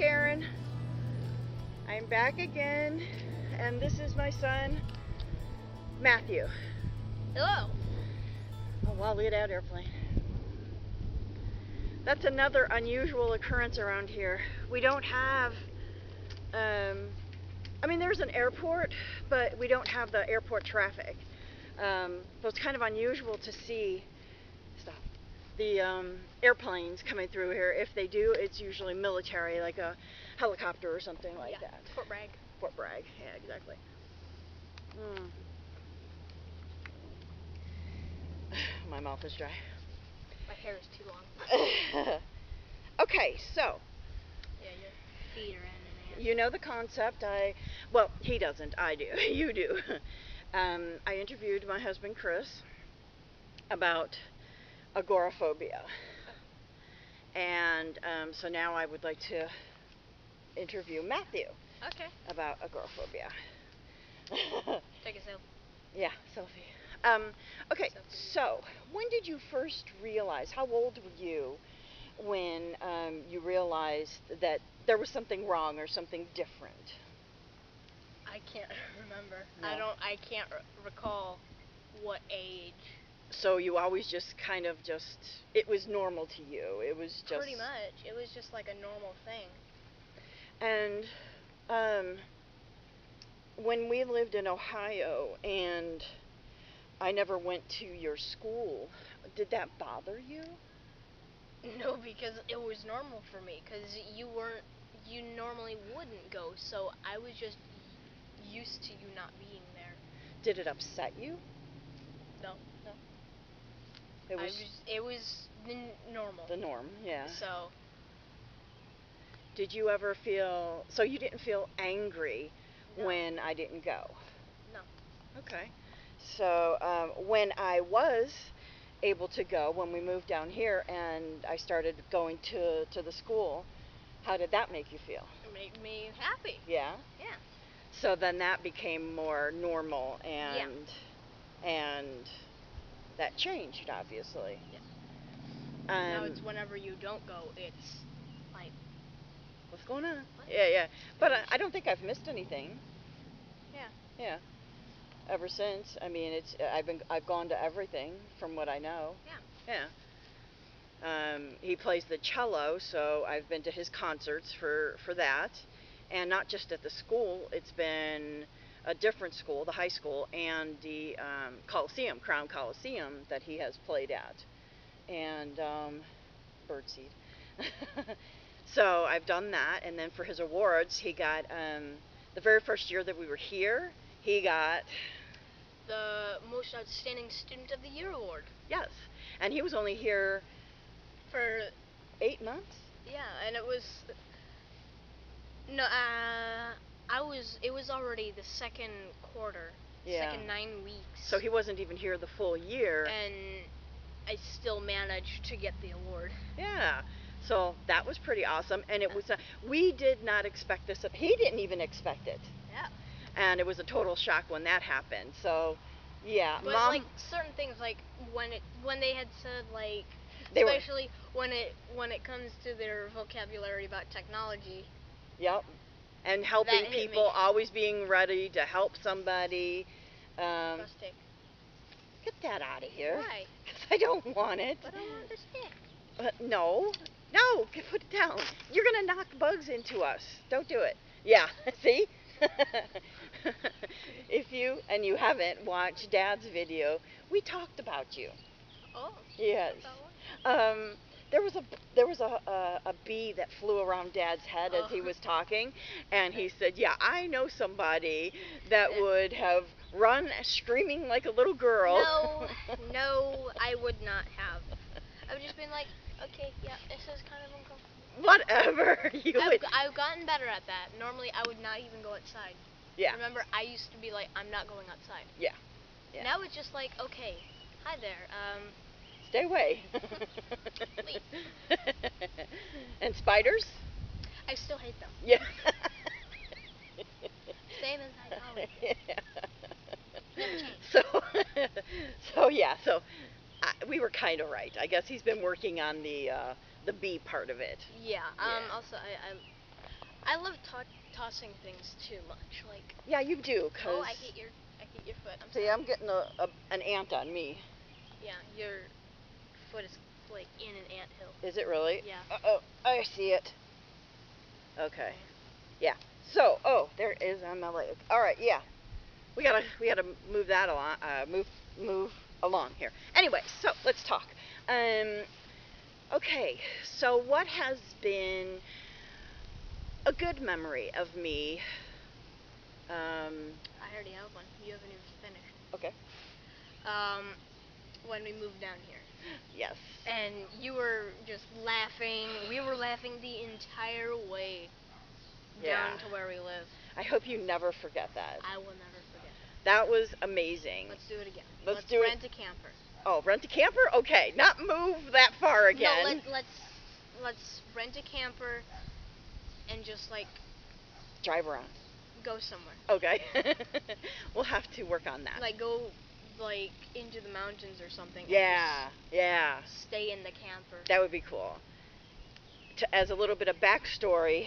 back, Aaron. I'm back again, and this is my son, Matthew. Hello. Oh, wow, look at that airplane. That's another unusual occurrence around here. We don't have, there's an airport, but we don't have the airport traffic. So it's kind of unusual to see the airplanes coming through here. If they do, it's usually military, like a helicopter or something like that. Fort Bragg. Fort Bragg, yeah, exactly. My mouth is dry. My hair is too long. Okay, so. Yeah, your feet are in and out. You know the concept. He doesn't. I do. You do. I interviewed my husband, Chris, about agoraphobia. And so now I would like to interview Matthew. Okay. About agoraphobia. Take a selfie. Yeah, selfie. Okay, so when did you first realize, how old were you when you realized that there was something wrong or something different? I can't remember. No. I can't recall what age. So you always just it was normal to you. It was just. Pretty much. It was just like a normal thing. And when we lived in Ohio and I never went to your school, did that bother you? No, because it was normal for me. Because you normally wouldn't go, so I was just used to you not being there. Did it upset you? No. It was normal. The norm, yeah. So. Did you ever feel, so you didn't feel angry No. when I didn't go? No. Okay. So when I was able to go, when we moved down here and I started going to the school, how did that make you feel? It made me happy. Yeah? Yeah. So then that became more normal and that changed, obviously. Yeah. Now it's whenever you don't go, it's like, what's going on? What? Yeah. But I don't think I've missed anything. Yeah. Yeah. Ever since, I've gone to everything from what I know. Yeah. Yeah. He plays the cello, so I've been to his concerts for that, and not just at the school. It's been a different school, the high school, and the Crown Coliseum that he has played at, and Birdseed. So I've done that, and then for his awards, he got the very first year that we were here, he got the Most Outstanding Student of the Year award. Yes, and he was only here for 8 months. Yeah, and it was it was already the second quarter. Yeah. Second 9 weeks. So he wasn't even here the full year. And I still managed to get the award. Yeah. So that was pretty awesome, and it was we did not expect this. He didn't even expect it. Yeah. And it was a total shock when that happened. So, yeah, but Mom. Like certain things, like when they had said like, especially when it comes to their vocabulary about technology. Yep. And helping people, always being ready to help somebody. Stick. Get that out of here. Why? Because I don't want it. But I want the stick. No, put it down. You're going to knock bugs into us. Don't do it. Yeah, see? If you haven't watched Dad's video, we talked about you. Oh. Yes. There was a bee that flew around Dad's head as he was talking, and he said, "Yeah, I know somebody that would have run screaming like a little girl." No, I would not have. I would just been like, okay, yeah, this is kind of uncomfortable. Whatever. I've gotten better at that. Normally, I would not even go outside. Yeah. Remember, I used to be like, I'm not going outside. Yeah. Now it's just like, okay, hi there. Stay away. Please. And spiders? I still hate them. Yeah. Same as I always. Never change. So we were kind of right. I guess he's been working on the bee part of it. Yeah. Yeah. Also, I love tossing things too much. Like, Yeah, you do, oh, cause I hit your foot. I'm see, sorry. I'm getting an ant on me. Yeah, your foot is like in an anthill. Is it really? Yeah. Oh, I see it. Okay. Yeah. So, oh, there is on my leg. All right. Yeah. We gotta move that along. Move along here. Anyway, so let's talk. Um. Okay. So, what has been a good memory of me? I already have one. You haven't even finished. Okay. Um, when we moved down here. Yes. And you were just laughing. We were laughing the entire way down to where we live. I hope you never forget that. I will never forget that. That was amazing. Let's do it again. Let's do rent a camper. Oh, rent a camper? Okay, not move that far again. No, let's rent a camper and just like drive around. go somewhere. Okay. We'll have to work on that. Like go like into the mountains or something. Yeah, yeah. Stay in the camper. That would be cool. As a little bit of backstory,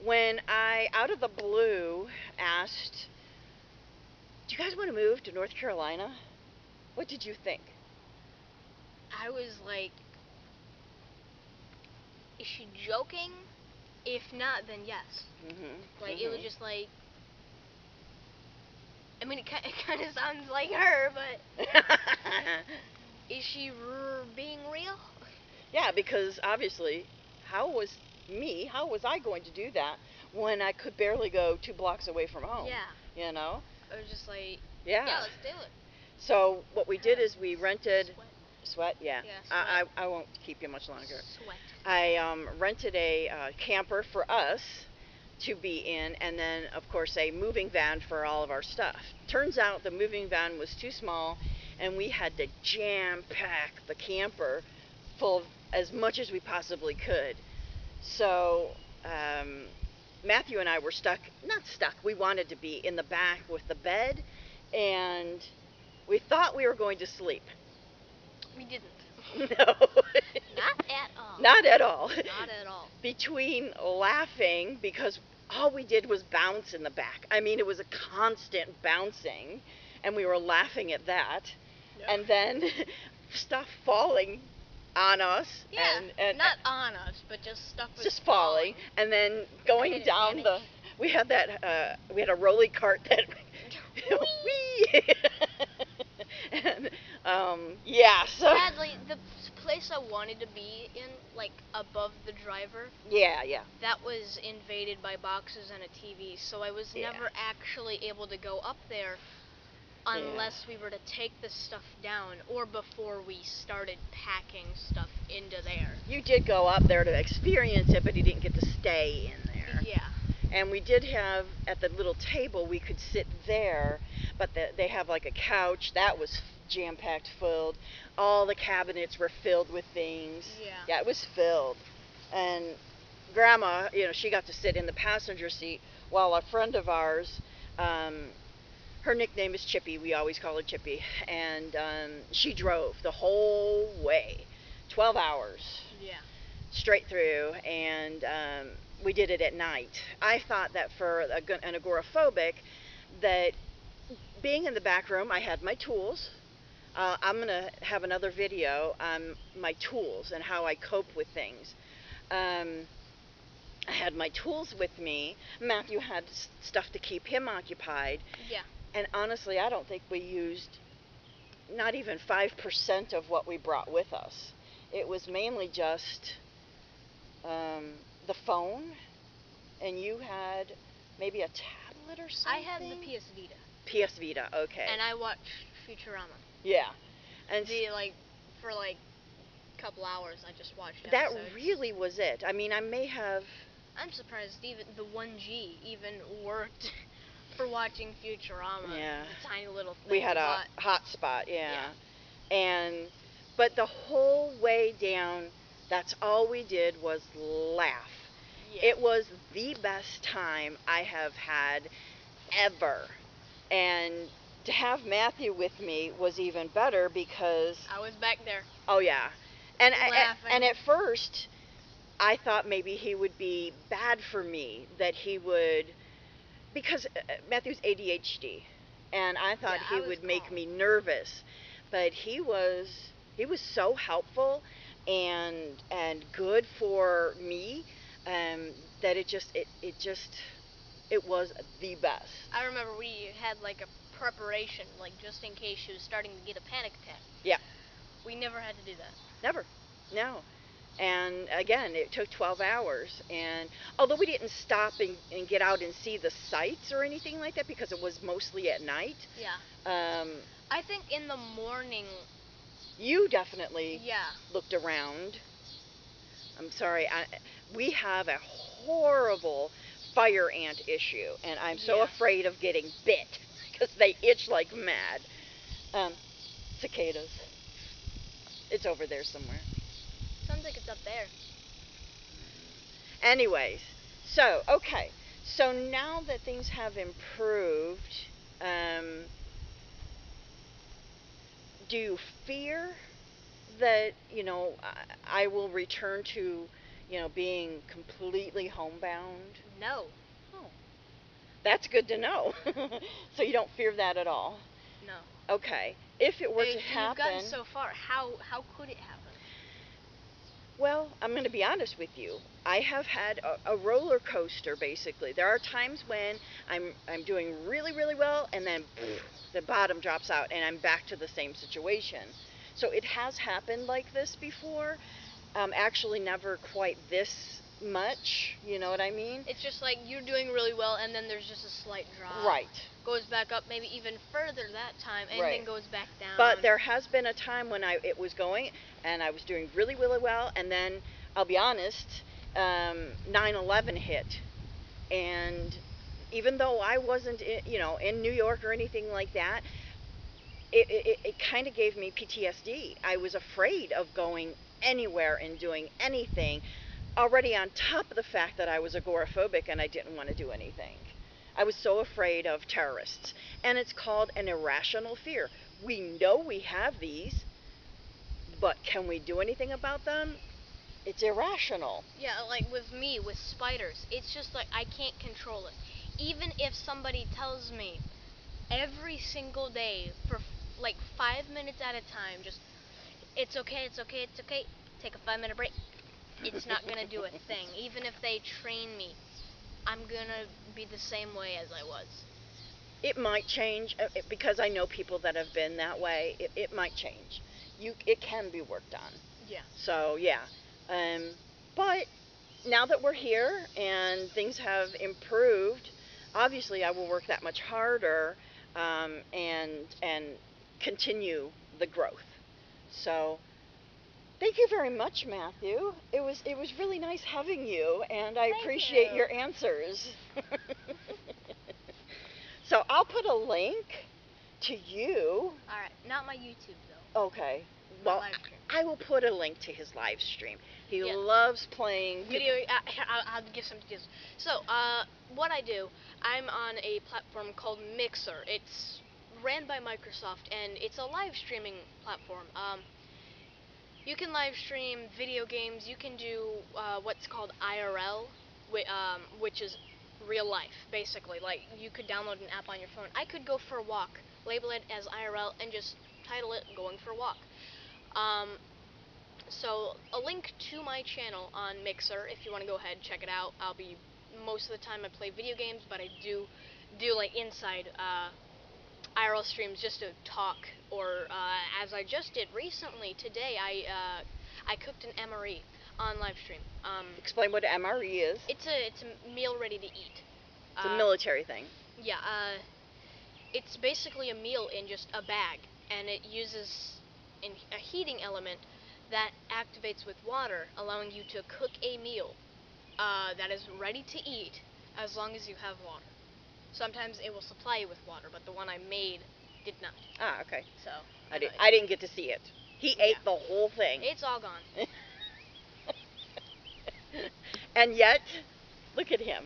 when I, out of the blue, asked, do you guys want to move to North Carolina? What did you think? I was like, is she joking? If not, then yes. Like, it was just like, I mean, it kind of sounds like her, but is she being real? Yeah, because obviously, how was I going to do that when I could barely go 2 blocks away from home? Yeah. You know? I was just like, yeah, let's do it. So what we did is we rented. Sweat? Yeah. Sweat. I won't keep you much longer. Sweat. I rented a camper for us to be in, and then of course a moving van for all of our stuff. Turns out the moving van was too small, and we had to jam pack the camper full of as much as we possibly could. So Matthew and I were not stuck. We wanted to be in the back with the bed, and we thought we were going to sleep. We didn't. No. Not at all. Not at all. Not at all. Between laughing, because all we did was bounce in the back. I mean, it was a constant bouncing, and we were laughing at that. Yep. And then stuff falling on us. Yeah, and not on us, but just stuff was just falling. And then going down the... We had a rolly cart that... Whee! And, yeah, so... Sadly, the place I wanted to be in, like, above the driver... Yeah. That was invaded by boxes and a TV, so I was never actually able to go up there unless we were to take the stuff down, or before we started packing stuff into there. You did go up there to experience it, but you didn't get to stay in there. Yeah. And we did have, at the little table, we could sit there, but they have like a couch. That was jam-packed, filled. All the cabinets were filled with things. Yeah, it was filled. And Grandma, she got to sit in the passenger seat, while a friend of ours, her nickname is Chippy. We always call her Chippy. And she drove the whole way, 12 hours. Yeah. Straight through, and we did it at night. I thought that for an agoraphobic, that being in the back room, I had my tools. I'm going to have another video on my tools and how I cope with things. I had my tools with me. Matthew had stuff to keep him occupied. Yeah. And honestly, I don't think we used not even 5% of what we brought with us. It was mainly just the phone, and you had maybe a tablet or something? I had the PS Vita. PS Vita, okay. And I watched Futurama. Yeah. And for a couple hours, I just watched episodes. That really was it. I mean, I may have... I'm surprised even the 1G even worked for watching Futurama. Yeah. The tiny little thing. We had a hotspot, but the whole way down, that's all we did was laugh. Yeah. It was the best time I have had ever. And to have Matthew with me was even better because... I was back there. Oh, yeah. And at first, I thought maybe he would be bad for me, that he would, because Matthew's ADHD, and I thought Yeah, he I was would make calm. me nervous, but he was so helpful and good for me, that it was the best. I remember we had like a preparation, like just in case she was starting to get a panic attack. Yeah, We never had to do that. never, no. And again, it took 12 hours. And although we didn't stop and get out and see the sights or anything like that because it was mostly at night, Yeah. um, I think in the morning, you definitely yeah. looked around. I'm sorry. We have a horrible fire ant issue, and I'm so Yeah. afraid of getting bit because they itch like mad. Um, Cicadas. It's over there somewhere. Sounds like it's up there. Anyways, so okay, so now that things have improved, um, do you fear that I will return to being completely homebound? No. Oh, that's good to know. So you don't fear that at all. No. Okay, if it were to You've gotten happen, so far. How could it happen? well, I'm going to be honest with you. I have had a roller coaster. Basically, there are times when I'm doing really really well, and then the bottom drops out, and I'm back to the same situation. So it has happened like this before. Actually, never quite this much. You know what I mean? It's just like you're doing really well, and then there's just a slight drop. Right. Goes back up, maybe even further that time, and Right. then goes back down. But there has been a time when it was going, and I was doing really really well, and then I'll be honest, 9/11 hit, and even though I wasn't in New York or anything like that, it kind of gave me PTSD. I was afraid of going anywhere and doing anything, already on top of the fact that I was agoraphobic and I didn't want to do anything. I was so afraid of terrorists, and it's called an irrational fear. We know we have these, but can we do anything about them? It's irrational. Yeah, like with me, with spiders, it's just like I can't control it. Even if somebody tells me every single day for like 5 minutes at a time, just it's okay, it's okay, it's okay, take a 5 minute break. It's not gonna do a thing. Even if they train me, I'm gonna be the same way as I was. It might change, because I know people that have been that way. It might change. It can be worked on. Yeah. So yeah, um, but now that we're here and things have improved, obviously I will work that much harder, and continue the growth. So thank you very much, Matthew. It was really nice having you, and I Thank appreciate you. your answers. So I'll put a link to you. Alright, not my YouTube though. Okay. My Well, live stream. I will put a link to his live stream. He Yeah. loves playing Video. I'll give some details. So, what I do, I'm on a platform called Mixer. It's ran by Microsoft, and it's a live streaming platform. You can live stream video games. You can do what's called IRL, which is real life, basically. Like, you could download an app on your phone. I could go for a walk, label it as IRL, and just title it "Going for a Walk." Um, so a link to my channel on Mixer if you want to go ahead and check it out. I'll be most of the time I play video games, but I do like inside IRL streams just to talk, or as I just did recently today, I cooked an MRE on live stream. Explain what MRE is. It's a meal ready to eat. It's a military thing. Yeah. It's basically a meal in just a bag, and it uses a heating element that activates with water, allowing you to cook a meal that is ready to eat as long as you have water. Sometimes it will supply you with water, but the one I made did not. Ah, okay. So, I didn't get to see it. He ate the whole thing. It's all gone. And yet, look at him.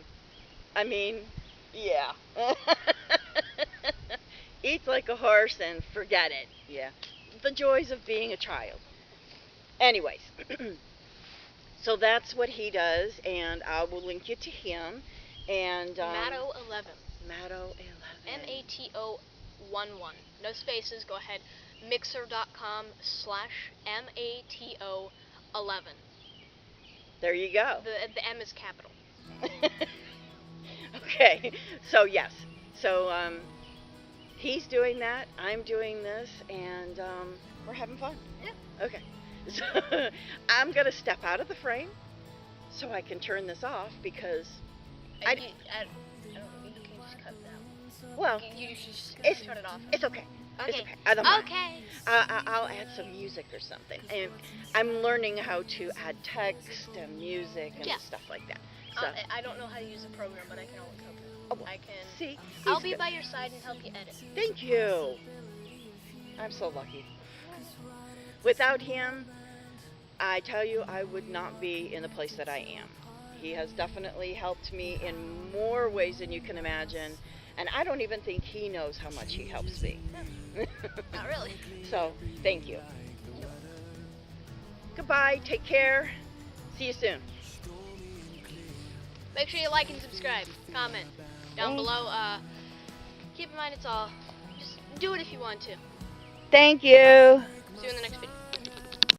I mean, yeah. Eats like a horse and forget it. Yeah. The joys of being a child. Anyways, So that's what he does, and I will link you to him. And Matto11. Matto11. MATO11. No spaces. Go ahead. Mixer.com/MATO11. There you go. The M is capital. Okay. So yes. So he's doing that. I'm doing this, and we're having fun. Yeah. Okay. So I'm gonna step out of the frame so I can turn this off because I don't know, you can just cut it out. well, You should just it's turn it off. it's okay. Okay. It's okay. I don't mind. Okay. I'll add some music or something. And I'm learning how to add text and music and Yeah. stuff like that. So I don't know how to use a program, but I can always help you. oh, well, I can. see. I'll he's be good. by your side and help you edit. Thank you. I'm so lucky. Without him, I tell you, I would not be in the place that I am. He has definitely helped me in more ways than you can imagine, and I don't even think he knows how much he helps me. Not really. So, thank you. Goodbye, take care, see you soon. Make sure you like and subscribe. Comment down Thanks. below. Keep in mind, it's all. Just do it if you want to. Thank you. See you in the next video.